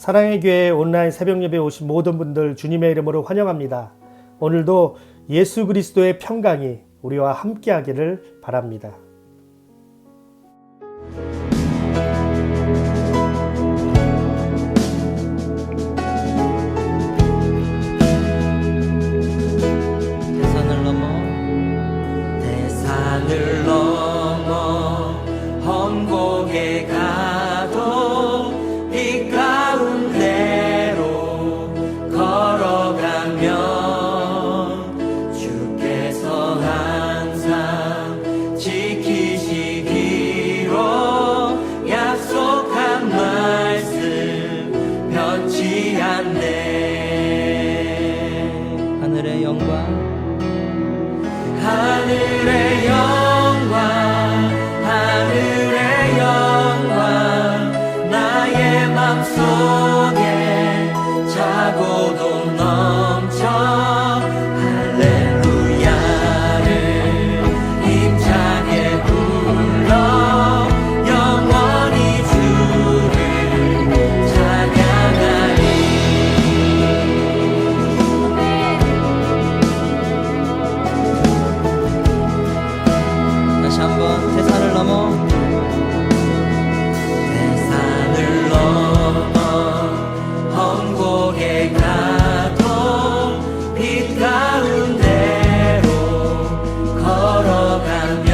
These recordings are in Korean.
사랑의 교회 온라인 새벽예배에 오신 모든 분들 주님의 이름으로 환영합니다. 오늘도 예수 그리스도의 평강이 우리와 함께하기를 바랍니다. 대산을 넘어 험곡에 가도 빛 가운데로 걸어가면 주께서 항상 지키시기로 약속한 말씀 변치 않네. 하늘의 영광 하늘의 영광 나의 맘속에 차고도 넘쳐 할렐루야를 힘차게 불러 영원히 주를 찬양하리. 다시 한번 대산을 넘어 험곡에 가도 빛 가운데로 걸어가면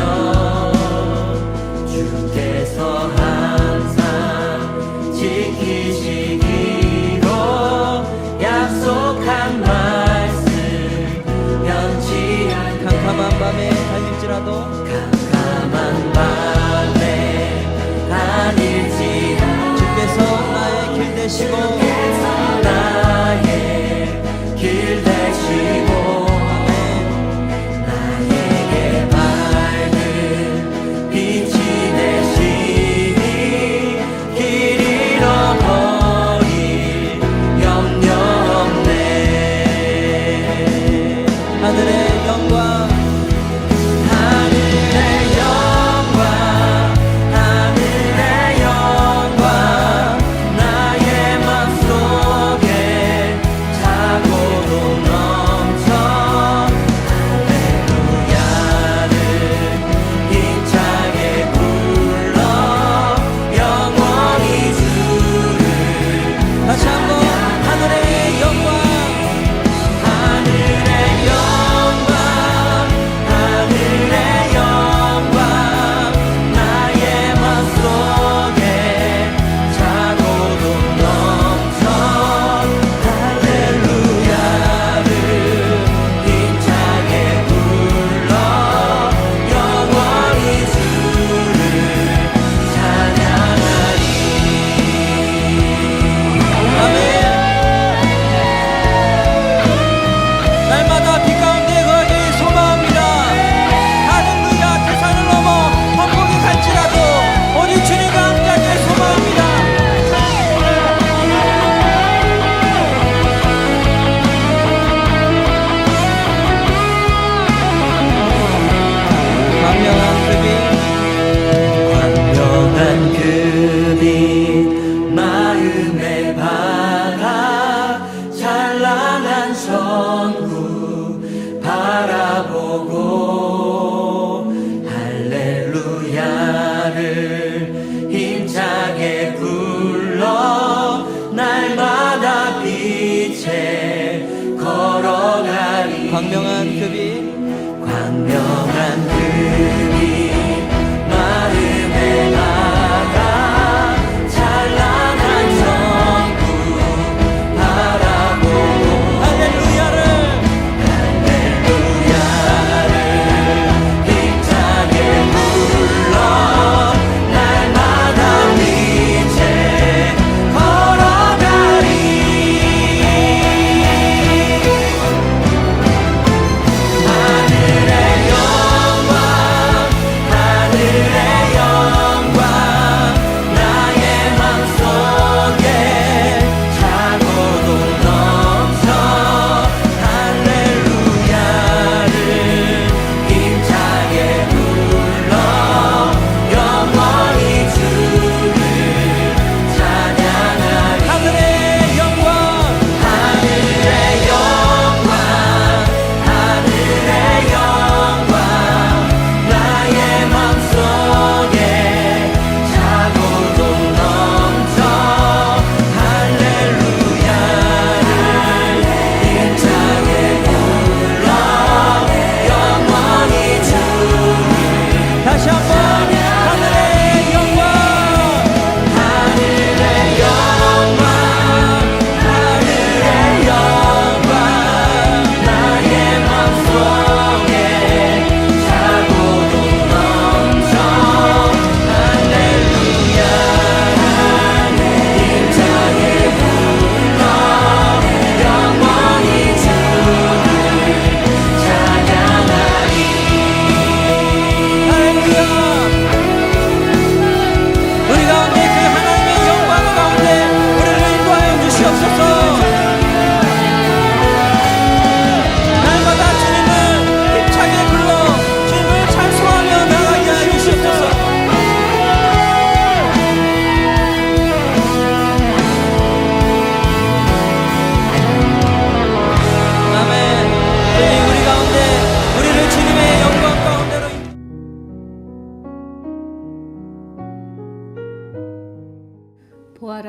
주께서 항상 지키시기로 약속한 말씀 변치 않네. 캄캄한 밤에 달릴지라도 캄캄한 밤에 다닐지라도 주께서 나의 길 되시고 나에게 밝은 빛이 되시니 길 잃어버릴 염려 없네. 하늘의 영광 하늘의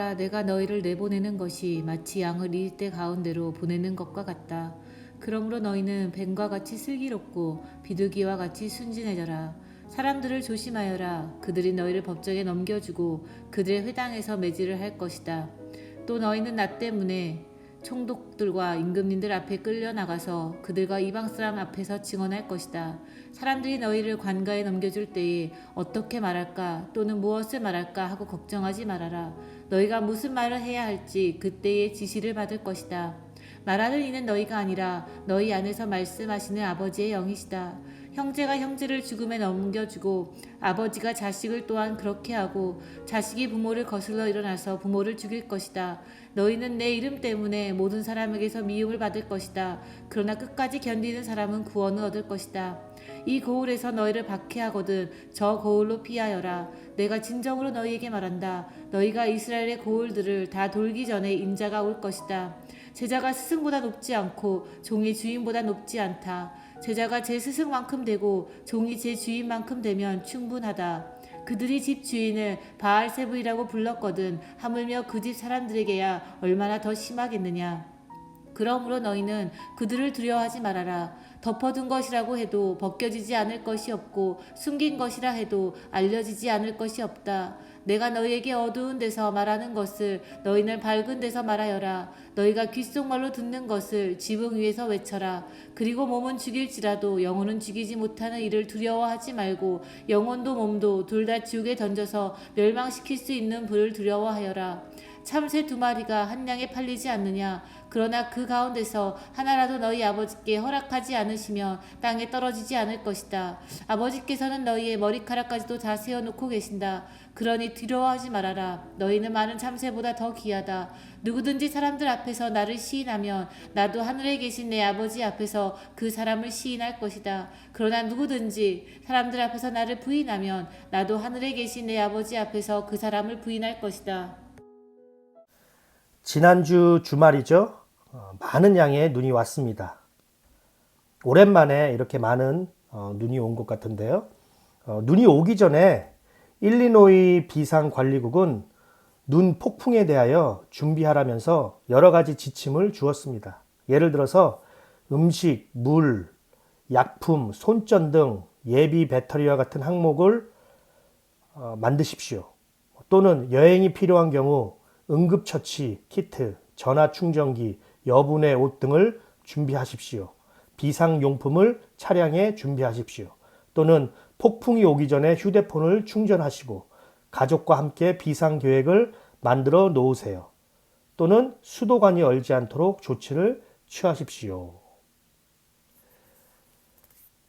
보라, 내가 너희를 내보내는 것이 마치 양을 이릴대 가운데로 보내는 것과 같다. 그러므로 너희는 뱀과 같이 슬기롭고 비둘기와 같이 순진해져라. 사람들을 조심하여라. 그들이 너희를 법정에 넘겨주고 그들의 회당에서 매질을 할 것이다. 또 너희는 나 때문에 총독들과 임금님들 앞에 끌려나가서 그들과 이방 사람 앞에서 증언할 것이다. 사람들이 너희를 관가에 넘겨줄 때에 어떻게 말할까 또는 무엇을 말할까 하고 걱정하지 말아라. 너희가 무슨 말을 해야 할지 그때의 지시를 받을 것이다. 말하는 이는 너희가 아니라 너희 안에서 말씀하시는 아버지의 영이시다. 형제가 형제를 죽음에 넘겨주고 아버지가 자식을 또한 그렇게 하고 자식이 부모를 거슬러 일어나서 부모를 죽일 것이다. 너희는 내 이름 때문에 모든 사람에게서 미움을 받을 것이다. 그러나 끝까지 견디는 사람은 구원을 얻을 것이다. 이 거울에서 너희를 박해하거든 저 거울로 피하여라. 내가 진정으로 너희에게 말한다. 너희가 이스라엘의 거울들을 다 돌기 전에 인자가 올 것이다. 제자가 스승보다 높지 않고 종이 주인보다 높지 않다. 제자가 제 스승만큼 되고 종이 제 주인만큼 되면 충분하다. 그들이 집 주인을 바알세불이라고 불렀거든 하물며 그 집 사람들에게야 얼마나 더 심하겠느냐. 그러므로 너희는 그들을 두려워하지 말아라. 덮어둔 것이라고 해도 벗겨지지 않을 것이 없고 숨긴 것이라 해도 알려지지 않을 것이 없다. 내가 너희에게 어두운 데서 말하는 것을 너희는 밝은 데서 말하여라. 너희가 귓속말로 듣는 것을 지붕 위에서 외쳐라. 그리고 몸은 죽일지라도 영혼은 죽이지 못하는 이를 두려워하지 말고 영혼도 몸도 둘 다 지옥에 던져서 멸망시킬 수 있는 불을 두려워하여라. 참새 2마리가 한 양에 팔리지 않느냐. 그러나 그 가운데서 하나라도 너희 아버지께 허락하지 않으시면 땅에 떨어지지 않을 것이다. 아버지께서는 너희의 머리카락까지도 다 세어놓고 계신다. 그러니 두려워하지 말아라. 너희는 많은 참새보다 더 귀하다. 누구든지 사람들 앞에서 나를 시인하면 나도 하늘에 계신 내 아버지 앞에서 그 사람을 시인할 것이다. 그러나 누구든지 사람들 앞에서 나를 부인하면 나도 하늘에 계신 내 아버지 앞에서 그 사람을 부인할 것이다. 지난주 주말이죠. 많은 양의 눈이 왔습니다. 오랜만에 이렇게 많은 눈이 온 것 같은데요. 눈이 오기 전에 일리노이 비상관리국은 눈 폭풍에 대하여 준비하라면서 여러 가지 지침을 주었습니다. 예를 들어서 음식, 물, 약품, 손전 등 예비 배터리와 같은 항목을 만드십시오. 또는 여행이 필요한 경우 응급처치 키트, 전화충전기, 여분의 옷 등을 준비하십시오. 비상용품을 차량에 준비하십시오. 또는 폭풍이 오기 전에 휴대폰을 충전하시고 가족과 함께 비상계획을 만들어 놓으세요. 또는 수도관이 얼지 않도록 조치를 취하십시오.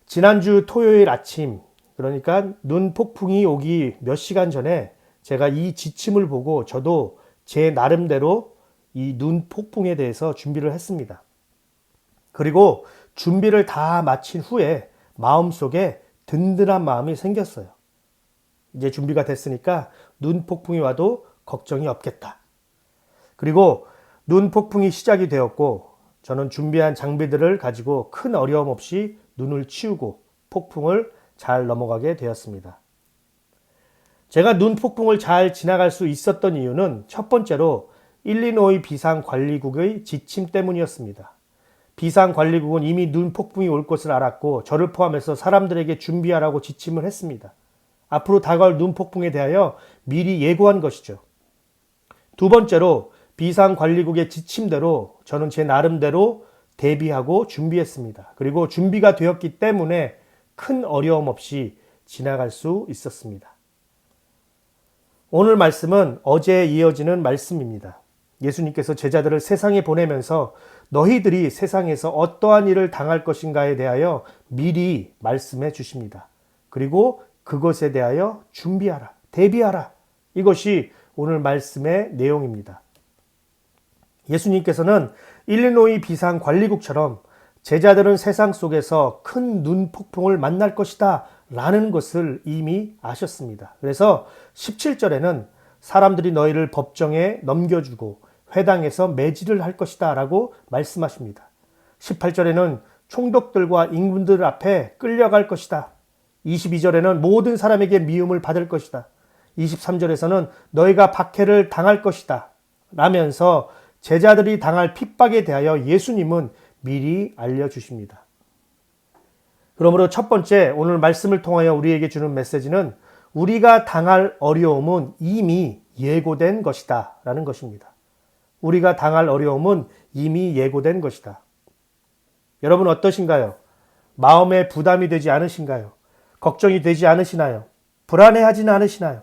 지난주 토요일 아침, 그러니까 눈 폭풍이 오기 몇 시간 전에 제가 이 지침을 보고 저도 제 나름대로 이 눈 폭풍에 대해서 준비를 했습니다. 그리고 준비를 다 마친 후에 마음속에 든든한 마음이 생겼어요. 이제 준비가 됐으니까 눈 폭풍이 와도 걱정이 없겠다. 그리고 눈 폭풍이 시작이 되었고 저는 준비한 장비들을 가지고 큰 어려움 없이 눈을 치우고 폭풍을 잘 넘어가게 되었습니다. 제가 눈 폭풍을 잘 지나갈 수 있었던 이유는 첫 번째로 일리노이 비상관리국의 지침 때문이었습니다. 비상관리국은 이미 눈 폭풍이 올 것을 알았고 저를 포함해서 사람들에게 준비하라고 지침을 했습니다. 앞으로 다가올 눈 폭풍에 대하여 미리 예고한 것이죠. 두 번째로 비상관리국의 지침대로 저는 제 나름대로 대비하고 준비했습니다. 그리고 준비가 되었기 때문에 큰 어려움 없이 지나갈 수 있었습니다. 오늘 말씀은 어제에 이어지는 말씀입니다. 예수님께서 제자들을 세상에 보내면서 너희들이 세상에서 어떠한 일을 당할 것인가에 대하여 미리 말씀해 주십니다. 그리고 그것에 대하여 준비하라, 대비하라. 이것이 오늘 말씀의 내용입니다. 예수님께서는 일리노이 비상관리국처럼 제자들은 세상 속에서 큰 눈 폭풍을 만날 것이다 라는 것을 이미 아셨습니다. 그래서 17절에는 사람들이 너희를 법정에 넘겨주고 회당에서 매질을 할 것이다 라고 말씀하십니다. 18절에는 총독들과 임금들 앞에 끌려갈 것이다. 22절에는 모든 사람에게 미움을 받을 것이다. 23절에서는 너희가 박해를 당할 것이다 라면서 제자들이 당할 핍박에 대하여 예수님은 미리 알려주십니다. 그러므로 첫 번째 오늘 말씀을 통하여 우리에게 주는 메시지는 우리가 당할 어려움은 이미 예고된 것이다 라는 것입니다. 우리가 당할 어려움은 이미 예고된 것이다. 여러분 어떠신가요? 마음에 부담이 되지 않으신가요? 걱정이 되지 않으시나요? 불안해하지는 않으시나요?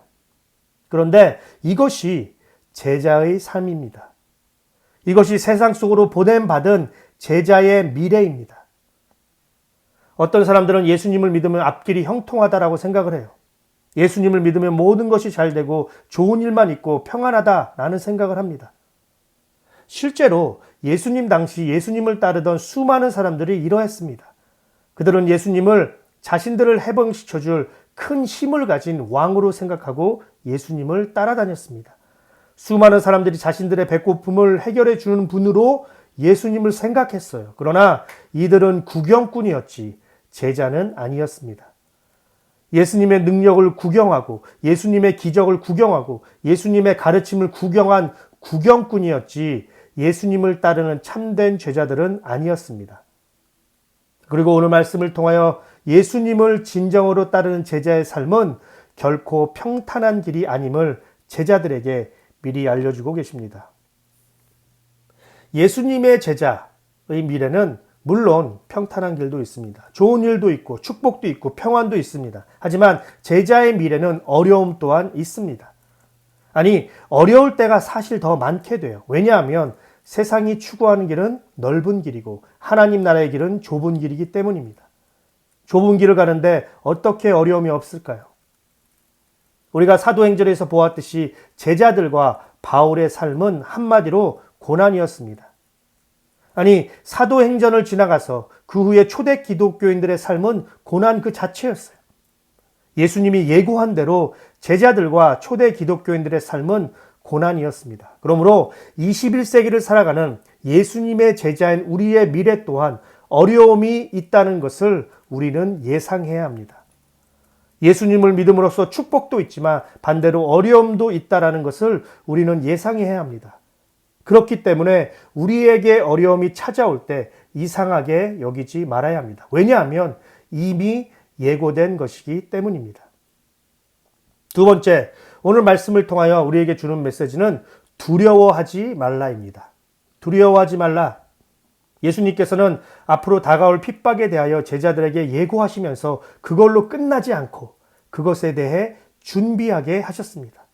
그런데 이것이 제자의 삶입니다. 이것이 세상 속으로 보냄받은 제자의 미래입니다. 어떤 사람들은 예수님을 믿으면 앞길이 형통하다라고 생각을 해요. 예수님을 믿으면 모든 것이 잘 되고 좋은 일만 있고 평안하다라는 생각을 합니다. 실제로 예수님 당시 예수님을 따르던 수많은 사람들이 이러했습니다. 그들은 예수님을 자신들을 해방시켜줄 큰 힘을 가진 왕으로 생각하고 예수님을 따라다녔습니다. 수많은 사람들이 자신들의 배고픔을 해결해 주는 분으로 예수님을 생각했어요. 그러나 이들은 구경꾼이었지 제자는 아니었습니다. 예수님의 능력을 구경하고 예수님의 기적을 구경하고 예수님의 가르침을 구경한 구경꾼이었지 예수님을 따르는 참된 제자들은 아니었습니다. 그리고 오늘 말씀을 통하여 예수님을 진정으로 따르는 제자의 삶은 결코 평탄한 길이 아님을 제자들에게 미리 알려주고 계십니다. 예수님의 제자의 미래는 물론 평탄한 길도 있습니다. 좋은 일도 있고 축복도 있고 평안도 있습니다. 하지만 제자의 미래는 어려움 또한 있습니다. 아니, 어려울 때가 사실 더 많게 돼요. 왜냐하면 세상이 추구하는 길은 넓은 길이고 하나님 나라의 길은 좁은 길이기 때문입니다. 좁은 길을 가는데 어떻게 어려움이 없을까요? 우리가 사도행전에서 보았듯이 제자들과 바울의 삶은 한마디로 고난이었습니다. 아니, 사도행전을 지나가서 그 후에 초대 기독교인들의 삶은 고난 그 자체였어요. 예수님이 예고한 대로 제자들과 초대 기독교인들의 삶은 고난이었습니다. 그러므로 21세기를 살아가는 예수님의 제자인 우리의 미래 또한 어려움이 있다는 것을 우리는 예상해야 합니다. 예수님을 믿음으로써 축복도 있지만 반대로 어려움도 있다는 것을 우리는 예상해야 합니다. 그렇기 때문에 우리에게 어려움이 찾아올 때 이상하게 여기지 말아야 합니다. 왜냐하면 이미 예고된 것이기 때문입니다. 두 번째, 오늘 말씀을 통하여 우리에게 주는 메시지는 두려워하지 말라입니다. 두려워하지 말라. 예수님께서는 앞으로 다가올 핍박에 대하여 제자들에게 예고하시면서 그걸로 끝나지 않고 그것에 대해 준비하게 하셨습니다.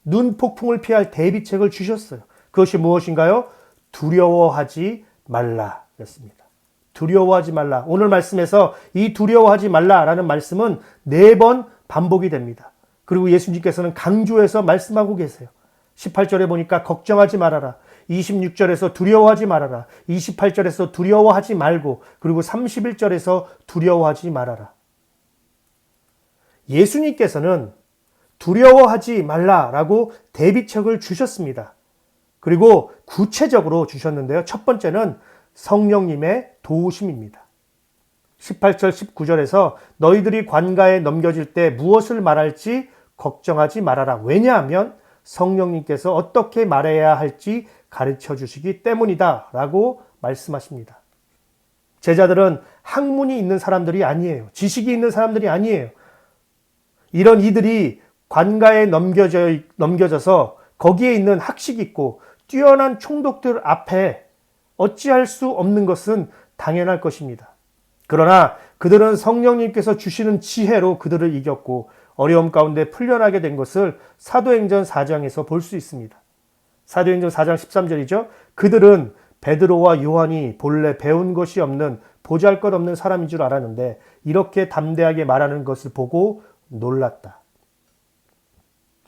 눈폭풍을 피할 대비책을 주셨어요. 그것이 무엇인가요? 두려워하지 말라 였습니다. 두려워하지 말라. 오늘 말씀에서 이 두려워하지 말라라는 말씀은 4번 반복이 됩니다. 그리고 예수님께서는 강조해서 말씀하고 계세요. 18절에 보니까 걱정하지 말아라. 26절에서 두려워하지 말아라. 28절에서 두려워하지 말고 그리고 31절에서 두려워하지 말아라. 예수님께서는 두려워하지 말라라고 대비책을 주셨습니다. 그리고 구체적으로 주셨는데요. 첫 번째는 성령님의 도우심입니다. 18절 19절에서 너희들이 관가에 넘겨질 때 무엇을 말할지 걱정하지 말아라. 왜냐하면 성령님께서 어떻게 말해야 할지 가르쳐 주시기 때문이다 라고 말씀하십니다. 제자들은 학문이 있는 사람들이 아니에요. 지식이 있는 사람들이 아니에요. 이런 이들이 관가에 넘겨져서 거기에 있는 학식 있고 뛰어난 총독들 앞에 어찌할 수 없는 것은 당연할 것입니다. 그러나 그들은 성령님께서 주시는 지혜로 그들을 이겼고 어려움 가운데 풀려나게 된 것을 사도행전 4장에서 볼 수 있습니다. 사도행전 4장 13절이죠. 그들은 베드로와 요한이 본래 배운 것이 없는 보잘것없는 사람인 줄 알았는데 이렇게 담대하게 말하는 것을 보고 놀랐다.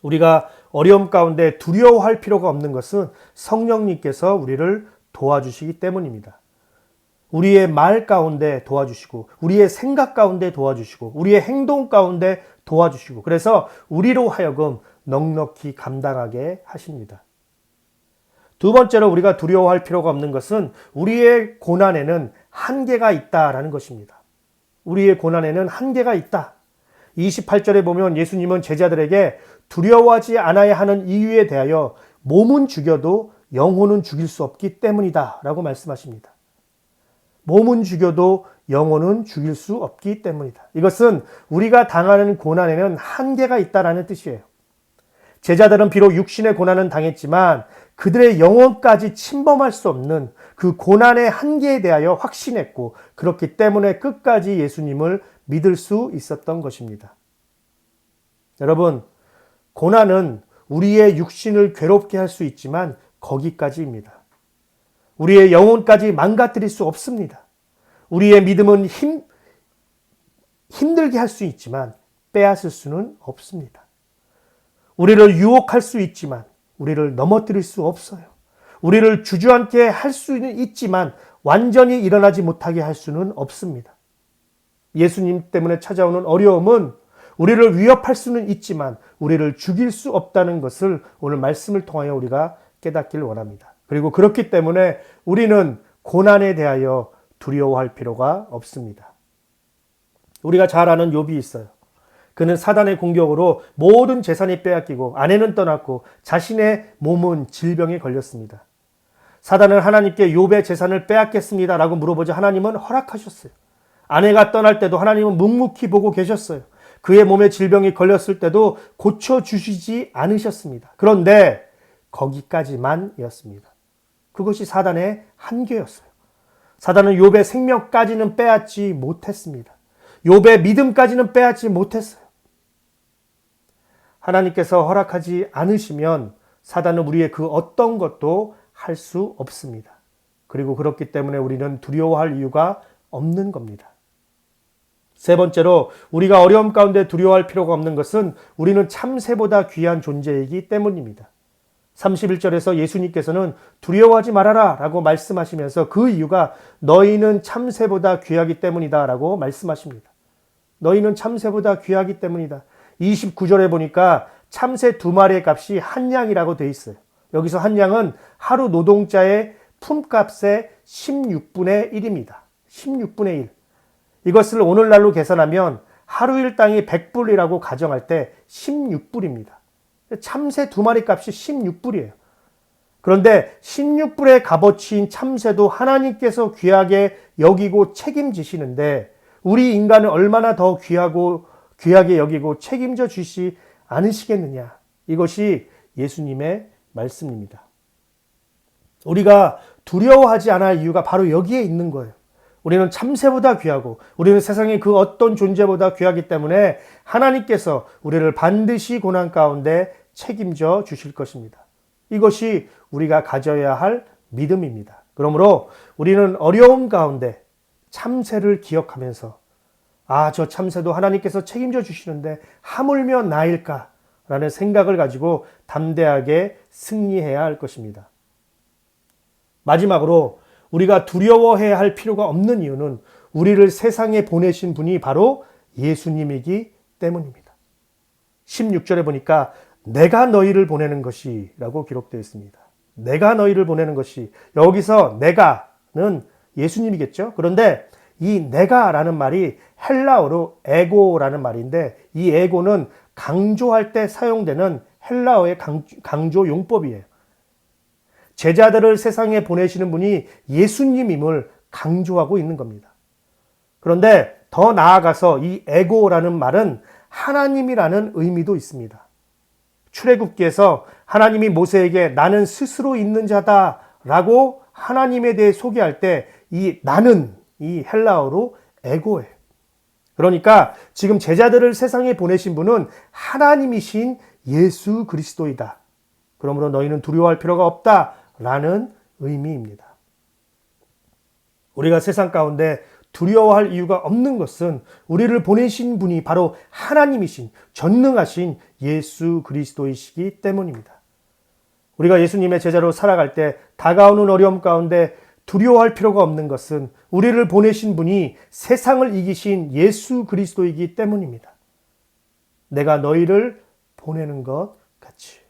우리가 어려움 가운데 두려워할 필요가 없는 것은 성령님께서 우리를 도와주시기 때문입니다. 우리의 말 가운데 도와주시고 우리의 생각 가운데 도와주시고 우리의 행동 가운데 도와주시고 그래서 우리로 하여금 넉넉히 감당하게 하십니다. 두 번째로 우리가 두려워할 필요가 없는 것은 우리의 고난에는 한계가 있다라는 것입니다. 우리의 고난에는 한계가 있다. 28절에 보면 예수님은 제자들에게 두려워하지 않아야 하는 이유에 대하여 몸은 죽여도 영혼은 죽일 수 없기 때문이다 라고 말씀하십니다. 몸은 죽여도 영혼은 죽일 수 없기 때문이다. 이것은 우리가 당하는 고난에는 한계가 있다라는 뜻이에요. 제자들은 비록 육신의 고난은 당했지만 그들의 영혼까지 침범할 수 없는 그 고난의 한계에 대하여 확신했고 그렇기 때문에 끝까지 예수님을 믿을 수 있었던 것입니다. 여러분, 고난은 우리의 육신을 괴롭게 할 수 있지만 거기까지입니다. 우리의 영혼까지 망가뜨릴 수 없습니다. 우리의 믿음은 힘들게 할 수 있지만 빼앗을 수는 없습니다. 우리를 유혹할 수 있지만 우리를 넘어뜨릴 수 없어요. 우리를 주저앉게 할 수는 있지만 완전히 일어나지 못하게 할 수는 없습니다. 예수님 때문에 찾아오는 어려움은 우리를 위협할 수는 있지만 우리를 죽일 수 없다는 것을 오늘 말씀을 통하여 우리가 깨닫길 원합니다. 그리고 그렇기 때문에 우리는 고난에 대하여 두려워할 필요가 없습니다. 우리가 잘 아는 욥이 있어요. 그는 사단의 공격으로 모든 재산이 빼앗기고 아내는 떠났고 자신의 몸은 질병에 걸렸습니다. 사단은 하나님께 욥의 재산을 빼앗겠습니다 라고 물어보자 하나님은 허락하셨어요. 아내가 떠날 때도 하나님은 묵묵히 보고 계셨어요. 그의 몸에 질병이 걸렸을 때도 고쳐주시지 않으셨습니다. 그런데 거기까지만이었습니다. 그것이 사단의 한계였어요. 사단은 욥의 생명까지는 빼앗지 못했습니다. 욥의 믿음까지는 빼앗지 못했어요. 하나님께서 허락하지 않으시면 사단은 우리의 그 어떤 것도 할 수 없습니다. 그리고 그렇기 때문에 우리는 두려워할 이유가 없는 겁니다. 세 번째로 우리가 어려움 가운데 두려워할 필요가 없는 것은 우리는 참새보다 귀한 존재이기 때문입니다. 31절에서 예수님께서는 두려워하지 말아라 라고 말씀하시면서 그 이유가 너희는 참새보다 귀하기 때문이다 라고 말씀하십니다. 너희는 참새보다 귀하기 때문이다. 29절에 보니까 참새 2마리의 값이 한 양이라고 돼 있어요. 여기서 한 양은 하루 노동자의 품값의 16분의 1입니다. 16분의 1. 이것을 오늘날로 계산하면 하루 일당이 100불이라고 가정할 때 16불입니다. 참새 2마리 값이 16불이에요. 그런데 16불의 값어치인 참새도 하나님께서 귀하게 여기고 책임지시는데 우리 인간은 얼마나 더 귀하게 여기고 책임져 주시 않으시겠느냐. 이것이 예수님의 말씀입니다. 우리가 두려워하지 않을 이유가 바로 여기에 있는 거예요. 우리는 참새보다 귀하고 우리는 세상의 그 어떤 존재보다 귀하기 때문에 하나님께서 우리를 반드시 고난 가운데 책임져 주실 것입니다. 이것이 우리가 가져야 할 믿음입니다. 그러므로 우리는 어려움 가운데 참새를 기억하면서 저 참새도 하나님께서 책임져 주시는데 하물며 나일까? 라는 생각을 가지고 담대하게 승리해야 할 것입니다. 마지막으로 우리가 두려워해야 할 필요가 없는 이유는 우리를 세상에 보내신 분이 바로 예수님이기 때문입니다. 16절에 보니까 내가 너희를 보내는 것이 라고 기록되어 있습니다. 내가 너희를 보내는 것이, 여기서 내가는 예수님이겠죠. 그런데 이 내가라는 말이 헬라어로 에고라는 말인데 이 에고는 강조할 때 사용되는 헬라어의 강조 용법이에요. 제자들을 세상에 보내시는 분이 예수님임을 강조하고 있는 겁니다. 그런데 더 나아가서 이 에고라는 말은 하나님이라는 의미도 있습니다. 출애굽기에서 하나님이 모세에게 나는 스스로 있는 자다 라고 하나님에 대해 소개할 때 이 나는 이 헬라어로 에고예요. 그러니까 지금 제자들을 세상에 보내신 분은 하나님이신 예수 그리스도이다. 그러므로 너희는 두려워할 필요가 없다라는 의미입니다. 우리가 세상 가운데 두려워할 이유가 없는 것은 우리를 보내신 분이 바로 하나님이신 전능하신 예수 그리스도이시기 때문입니다. 우리가 예수님의 제자로 살아갈 때 다가오는 어려움 가운데 두려워할 필요가 없는 것은 우리를 보내신 분이 세상을 이기신 예수 그리스도이기 때문입니다. 내가 너희를 보내는 것 같이.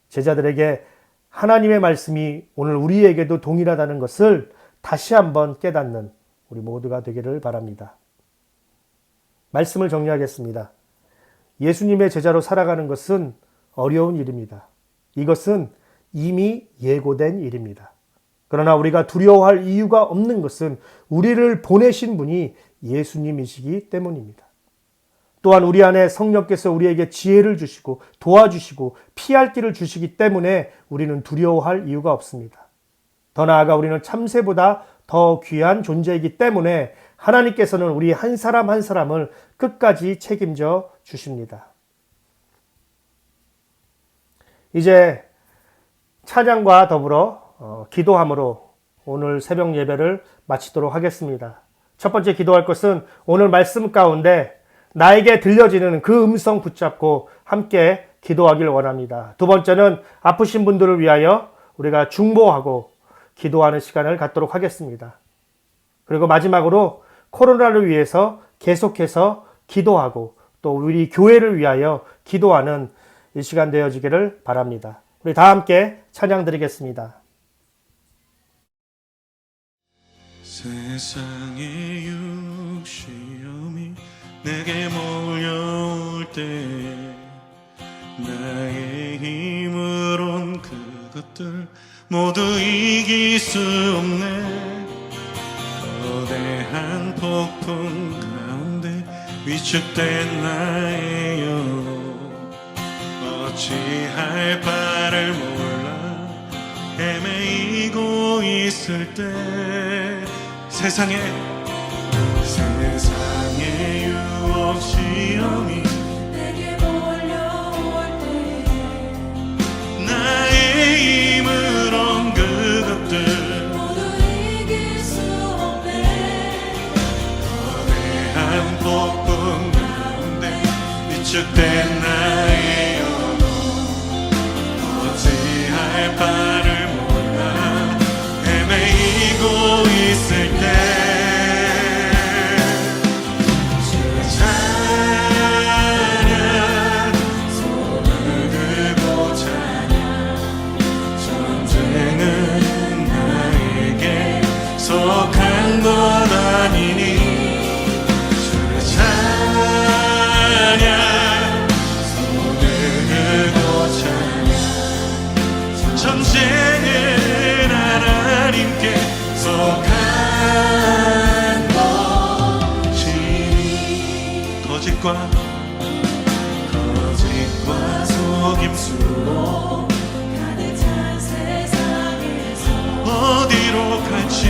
제자들에게 하나님의 말씀이 오늘 우리에게도 동일하다는 것을 다시 한번 깨닫는 우리 모두가 되기를 바랍니다. 말씀을 정리하겠습니다. 예수님의 제자로 살아가는 것은 어려운 일입니다. 이것은 이미 예고된 일입니다. 그러나 우리가 두려워할 이유가 없는 것은 우리를 보내신 분이 예수님이시기 때문입니다. 또한 우리 안에 성령께서 우리에게 지혜를 주시고 도와주시고 피할 길을 주시기 때문에 우리는 두려워할 이유가 없습니다. 더 나아가 우리는 참새보다 더 귀한 존재이기 때문에 하나님께서는 우리 한 사람 한 사람을 끝까지 책임져 주십니다. 이제 찬양과 더불어 기도함으로 오늘 새벽 예배를 마치도록 하겠습니다. 첫 번째 기도할 것은 오늘 말씀 가운데 나에게 들려지는 그 음성 붙잡고 함께 기도하길 원합니다. 두 번째는 아프신 분들을 위하여 우리가 중보하고 기도하는 시간을 갖도록 하겠습니다. 그리고 마지막으로 코로나를 위해서 계속해서 기도하고 또 우리 교회를 위하여 기도하는 이 시간 되어지기를 바랍니다. 우리 다 함께 찬양 드리겠습니다. 세상의 육시험이 내게 몰려올 때 나의 힘으론 그것들 모두 이길 수 없네. 거대한 폭풍 가운데 위축된 나의 영 어찌할 바를 몰라 헤매이고 있을 때 세상의 유혹 시험이 내게 몰려올 때 나의 힘으론 그것들 모두 이길 수 없네. 거대한 폭풍 가운데 위축된 나의 영 어찌할 바를 몰라 헤매이고 있을 때 속한 것 아니니 주 찬양 손을 들고 찬양 전쟁은 하나님께 속한 것이니 거짓과 속임수로 가득 찬 세상에서 어디로 갈지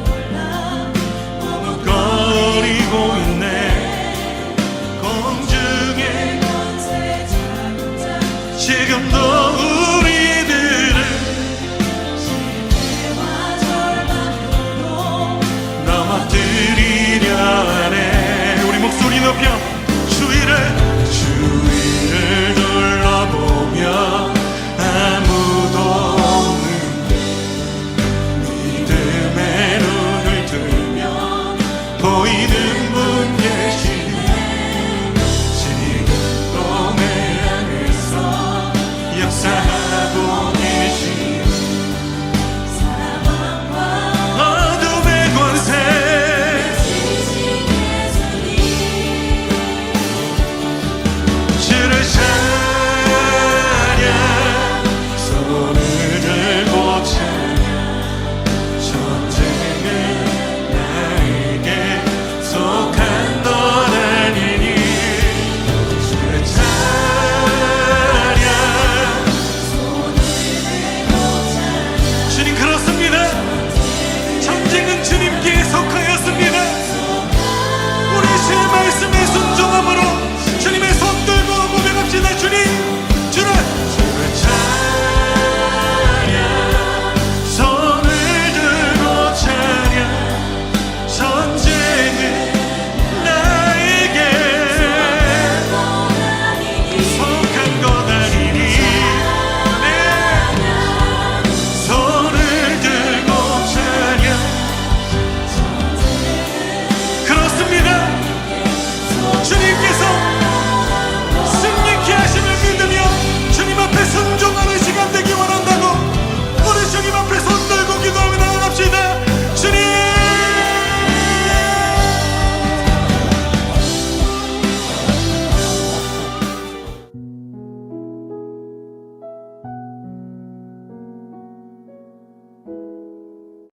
몰라 머뭇거리고 있네. 공중의 권세 자동차 지금도 우리들을 실패와 절망으로 넘어뜨리려 하네. 우리 목소리 높여